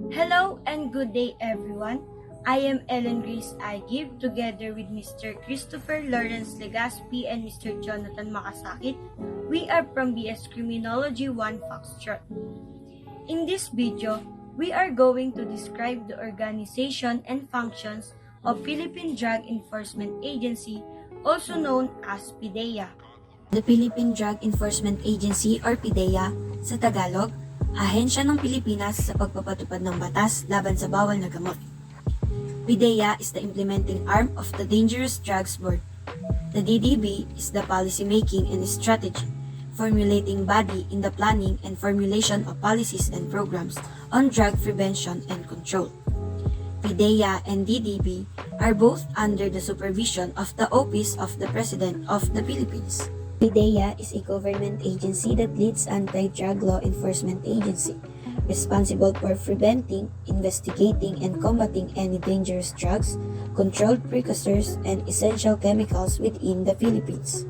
Hello and good day everyone. I am Ellen Grace Agiv together with Mr. Christopher Lawrence Legaspi and Mr. Jonathan Makasakit. We are from BS Criminology 1 Foxtrot. In this video, we are going to describe the organization and functions of Philippine Drug Enforcement Agency, also known as PDEA. The Philippine Drug Enforcement Agency or PDEA sa Tagalog, Ahensya ng Pilipinas sa pagpapatupad ng batas laban sa bawal na gamot. PDEA is the implementing arm of the Dangerous Drugs Board. The DDB is the policy making and strategy, formulating body in the planning and formulation of policies and programs on drug prevention and control. PDEA and DDB are both under the supervision of the Office of the President of the Philippines. PDEA is a government agency that leads anti-drug law enforcement agency, responsible for preventing, investigating, and combating any dangerous drugs, controlled precursors, and essential chemicals within the Philippines.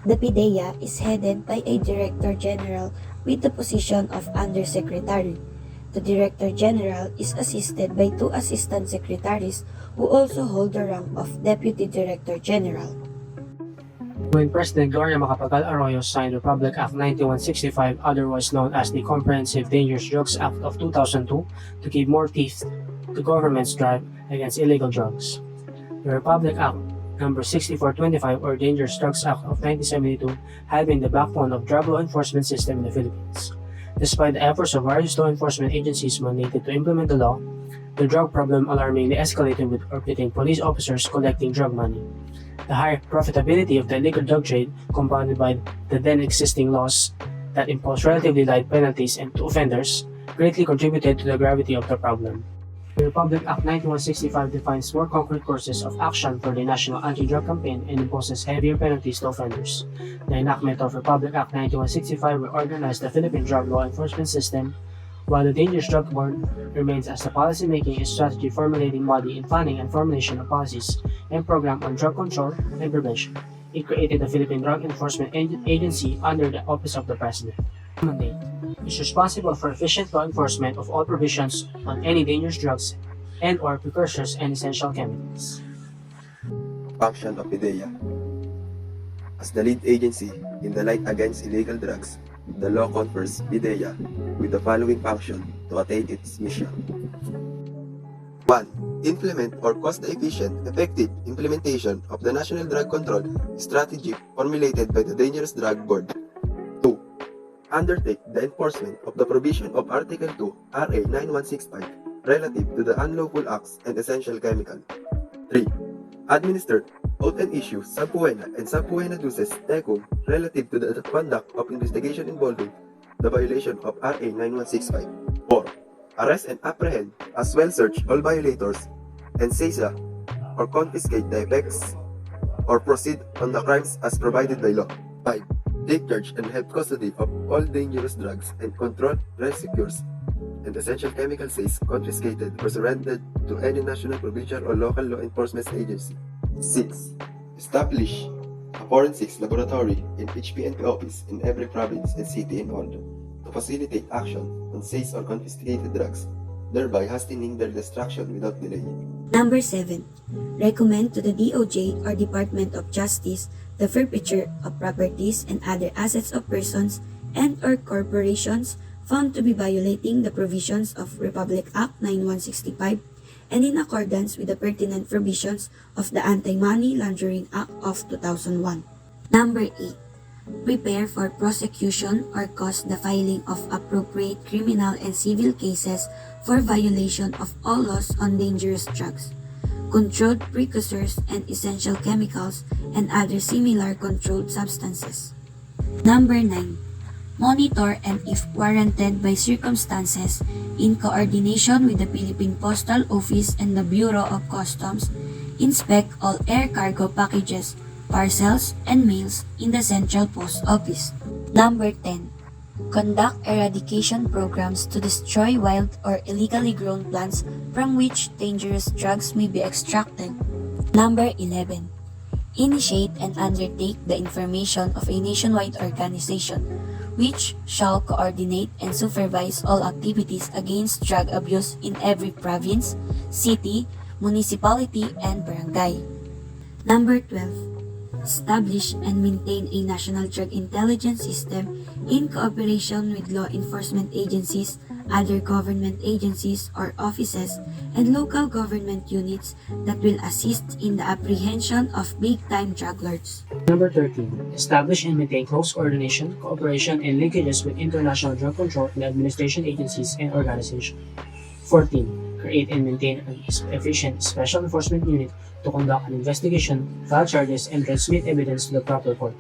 The PDEA is headed by a Director General with the position of Undersecretary. The Director General is assisted by two Assistant Secretaries who also hold the rank of Deputy Director General. When President Gloria Macapagal Arroyo signed Republic Act 9165, otherwise known as the Comprehensive Dangerous Drugs Act of 2002, to give more teeth to government's drive against illegal drugs. The Republic Act No. 6425 or Dangerous Drugs Act of 1972 had been the backbone of drug law enforcement system in the Philippines. Despite the efforts of various law enforcement agencies mandated to implement the law, the drug problem alarmingly escalated with orbiting police officers collecting drug money. The high profitability of the illegal drug trade, compounded by the then existing laws that impose relatively light penalties to offenders, greatly contributed to the gravity of the problem. The Republic Act 9165 defines more concrete courses of action for the National Anti-Drug Campaign and imposes heavier penalties to offenders. The enactment of Republic Act 9165 reorganized the Philippine drug law enforcement system, while the Dangerous Drug Board remains as the policy-making and strategy formulating body in planning and formulation of policies and program on drug control and prevention. It created the Philippine Drug Enforcement Agency under the Office of the President. Mandate is responsible for efficient law enforcement of all provisions on any dangerous drugs and/or precursors and essential chemicals. Function of PDEA. As the lead agency in the fight against illegal drugs, the law confers PDEA with the following function to attain its mission. 1. Implement or cost-efficient, effective implementation of the National Drug Control Strategy formulated by the Dangerous Drug Board. 2. Undertake the enforcement of the provision of Article 2, RA 9165 relative to the unlawful acts and essential chemical. 3. Administer, oath and issue sub poena and sub poena duces tecum relative to the conduct of investigation involving the violation of RA 9165. 4. Arrest and apprehend as well search all violators and seize or confiscate the effects or proceed on the crimes as provided by law. 5. Take charge and have custody of all dangerous drugs and control residues and essential chemical sales confiscated or surrendered to any national, provincial, or local law enforcement agency. 6. Establish a forensics laboratory in HPNP office in every province and city in order to facilitate action on seized or confiscated drugs, thereby hastening their destruction without delay. Number 7. Recommend to the DOJ or Department of Justice the forfeiture of properties and other assets of persons and/or corporations found to be violating the provisions of Republic Act 9165 and in accordance with the pertinent provisions of the Anti-Money Laundering Act of 2001. Number 8. Prepare for prosecution or cause the filing of appropriate criminal and civil cases for violation of all laws on dangerous drugs, controlled precursors and essential chemicals, and other similar controlled substances. Number 9. Monitor and, if warranted by circumstances, in coordination with the Philippine Postal Office and the Bureau of Customs, inspect all air cargo packages, parcels, and mails in the Central Post Office. Number 10. Conduct eradication programs to destroy wild or illegally grown plants from which dangerous drugs may be extracted. Number 11. Initiate and undertake the information of a nationwide organization which shall coordinate and supervise all activities against drug abuse in every province, city, municipality, and barangay. Number 12. Establish and maintain a national drug intelligence system in cooperation with law enforcement agencies, other government agencies or offices, and local government units that will assist in the apprehension of big-time drug lords. Number 13. Establish and maintain close coordination, cooperation, and linkages with international drug control and administration agencies and organizations. 14. Create and maintain an efficient special enforcement unit to conduct an investigation, file charges, and transmit evidence to the proper court.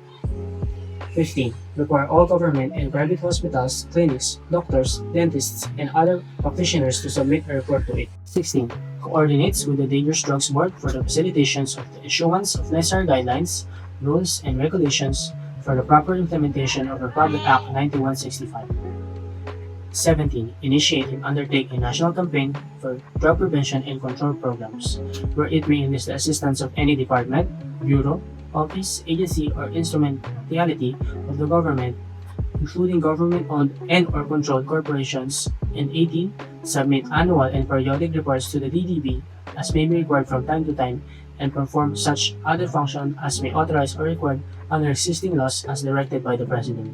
15. Require all government and private hospitals, clinics, doctors, dentists, and other practitioners to submit a report to it. 16. Coordinates with the Dangerous Drugs Board for the facilitations of the issuance of necessary guidelines, rules, and regulations for the proper implementation of Republic Act 9165. 17. Initiate and undertake a national campaign for drug prevention and control programs, where it may enlist the assistance of any department, bureau, office, agency, or instrumentality of the government, including government-owned and/or controlled corporations. And 18. Submit annual and periodic reports to the DDB as may be required from time to time, and perform such other functions as may authorize or required under existing laws as directed by the President.